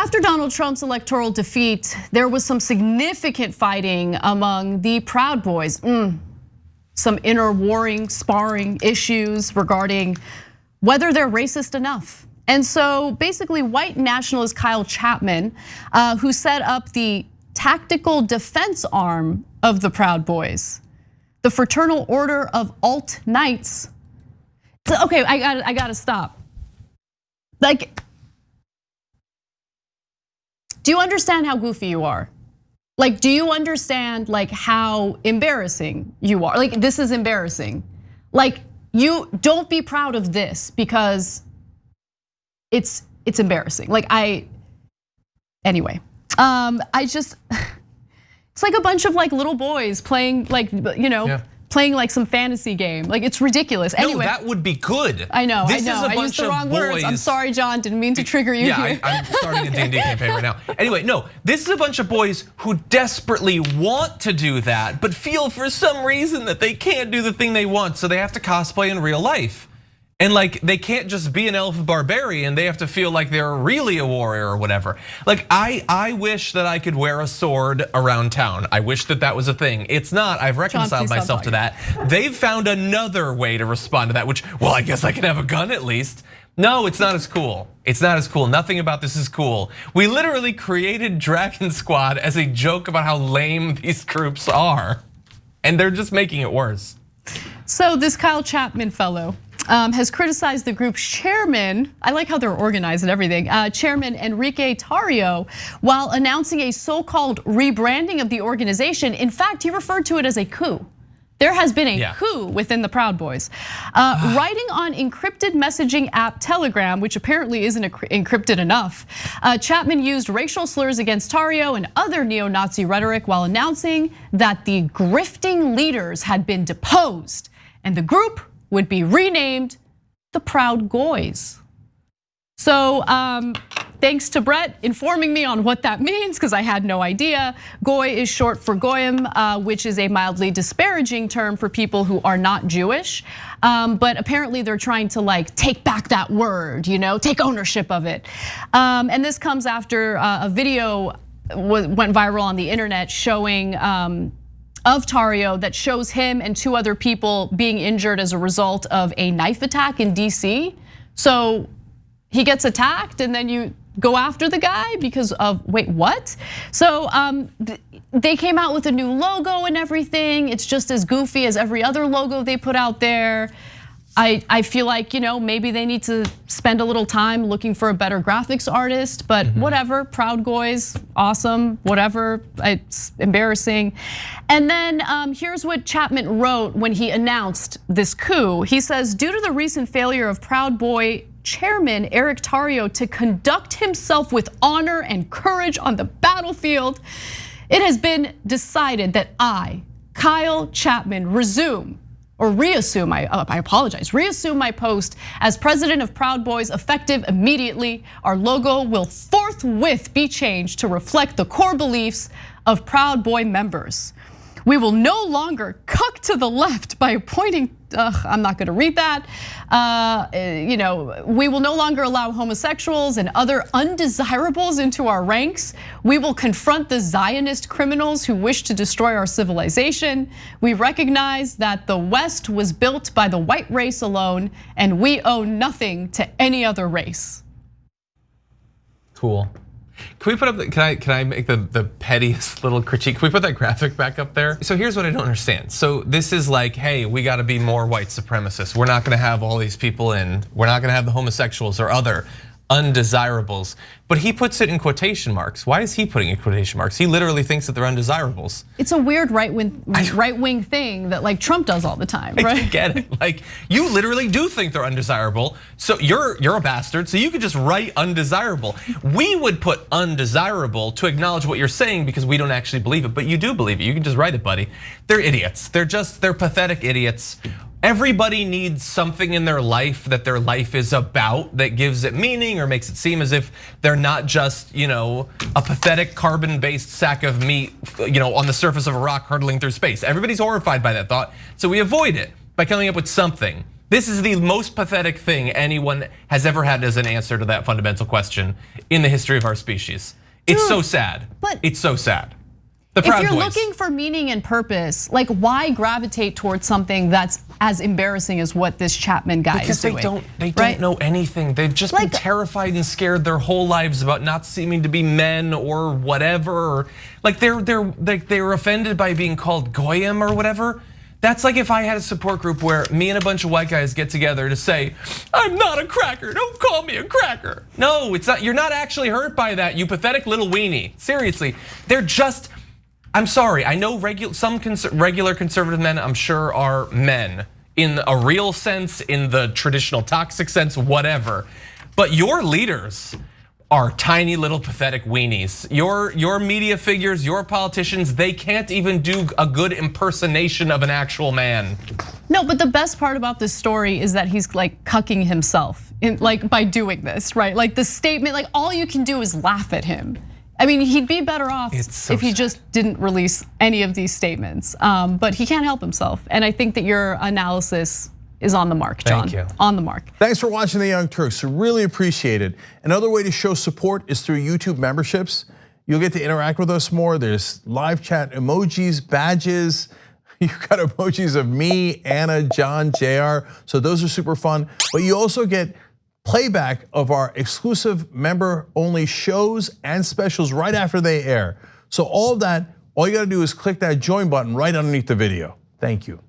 After Donald Trump's electoral defeat, there was some significant fighting among the Proud Boys. Some inner warring, sparring issues regarding whether they're racist enough. And so basically white nationalist Kyle Chapman, who set up the tactical defense arm of the Proud Boys, the Fraternal Order of Alt Knights. Okay, I gotta stop. Like, do you understand how goofy you are? Like, do you understand like how embarrassing you are? Like, this is embarrassing. Like, you don't be proud of this because it's embarrassing. Like anyway, I just, it's like a bunch of like little boys playing like, playing like some fantasy game. Like, it's ridiculous. Anyway, no, that would be good. I know, This I know. Is a I bunch used the of wrong boys. words. I'm sorry, John, didn't mean to trigger you here. I'm starting a D&D campaign right now. Anyway, no, this is a bunch of boys who desperately want to do that, but feel for some reason that they can't do the thing they want, so they have to cosplay in real life. And like, they can't just be an elf barbarian, they have to feel like they're really a warrior or whatever. Like, I wish that I could wear a sword around town. I wish that that was a thing. It's not, I've reconciled myself to that. They've found another way to respond to that, which, well, I guess I can have a gun at least. No, it's not as cool. It's not as cool. Nothing about this is cool. We literally created Dragon Squad as a joke about how lame these groups are. And they're just making it worse. So this Kyle Chapman fellow has criticized the group's chairman. I like how they're organized and everything. Chairman Enrique Tarrio, while announcing a so-called rebranding of the organization. In fact, he referred to it as a coup. There has been a coup within the Proud Boys. Writing on encrypted messaging app Telegram, which apparently isn't encrypted enough, Chapman used racial slurs against Tarrio and other neo-Nazi rhetoric while announcing that the grifting leaders had been deposed and the group would be renamed the Proud Goys. So thanks to Brett informing me on what that means, because I had no idea. Goy is short for goyim, which is a mildly disparaging term for people who are not Jewish. But apparently they're trying to like take back that word, take ownership of it. And this comes after a video went viral on the internet showing of Tarrio that shows him and 2 other people being injured as a result of a knife attack in DC. So he gets attacked and then you go after the guy because of, wait, what? So they came out with a new logo and everything. It's just as goofy as every other logo they put out there. I feel like, maybe they need to spend a little time looking for a better graphics artist, but whatever, Proud Goys, awesome, whatever, it's embarrassing. And then here's what Chapman wrote when he announced this coup. He says, due to the recent failure of Proud Boy chairman Eric Tarrio to conduct himself with honor and courage on the battlefield, it has been decided that I, Kyle Chapman, reassume my post as president of Proud Boys effective immediately. Our logo will forthwith be changed to reflect the core beliefs of Proud Boy members. We will no longer cuck to the left by appointing, I'm not gonna read that. We will no longer allow homosexuals and other undesirables into our ranks. We will confront the Zionist criminals who wish to destroy our civilization. We recognize that the West was built by the white race alone and we owe nothing to any other race. Cool. Can we put up, can I make the pettiest little critique? Can we put that graphic back up there? So here's what I don't understand. So this is like, hey, we gotta be more white supremacists. We're not gonna have all these people in, we're not gonna have the homosexuals or other undesirables. But he puts it in quotation marks. Why is he putting it in quotation marks? He literally thinks that they're undesirables. It's a weird right-wing thing that like Trump does all the time, right? I get it. Like, you literally do think they're undesirable. So you're a bastard, so you could just write undesirable. We would put undesirable to acknowledge what you're saying because we don't actually believe it, but you do believe it. You can just write it, buddy. They're idiots. They're pathetic idiots. Everybody needs something in their life that their life is about that gives it meaning or makes it seem as if they're not just, a pathetic carbon-based sack of meat, on the surface of a rock hurtling through space. Everybody's horrified by that thought, so we avoid it by coming up with something. This is the most pathetic thing anyone has ever had as an answer to that fundamental question in the history of our species. It's so sad. It's so sad. The Proud Boys. If you're looking for meaning and purpose, like why gravitate towards something that's as embarrassing as what this Chapman guy is doing? Because they don't know anything. They've just been terrified and scared their whole lives about not seeming to be men or whatever. Like they're offended by being called goyim or whatever. That's like if I had a support group where me and a bunch of white guys get together to say, I'm not a cracker, don't call me a cracker. No, it's not. You're not actually hurt by that, you pathetic little weenie. Seriously, they're just, I'm sorry, I know some regular conservative men, I'm sure, are men in a real sense, in the traditional toxic sense, whatever. But your leaders are tiny little pathetic weenies. Your media figures, your politicians, they can't even do a good impersonation of an actual man. No, but the best part about this story is that he's like cucking himself by doing this, right? Like the statement, like all you can do is laugh at him. I mean, he'd be better off if he just didn't release any of these statements, but he can't help himself. And I think that your analysis is on the mark, John. Thank you. On the mark. Thanks for watching The Young Turks, really appreciate it. Another way to show support is through YouTube memberships. You'll get to interact with us more. There's live chat emojis, badges. You've got emojis of me, Anna, John, JR. So those are super fun. But you also get playback of our exclusive member-only shows and specials right after they air. So all of that, all you gotta do is click that join button right underneath the video. Thank you.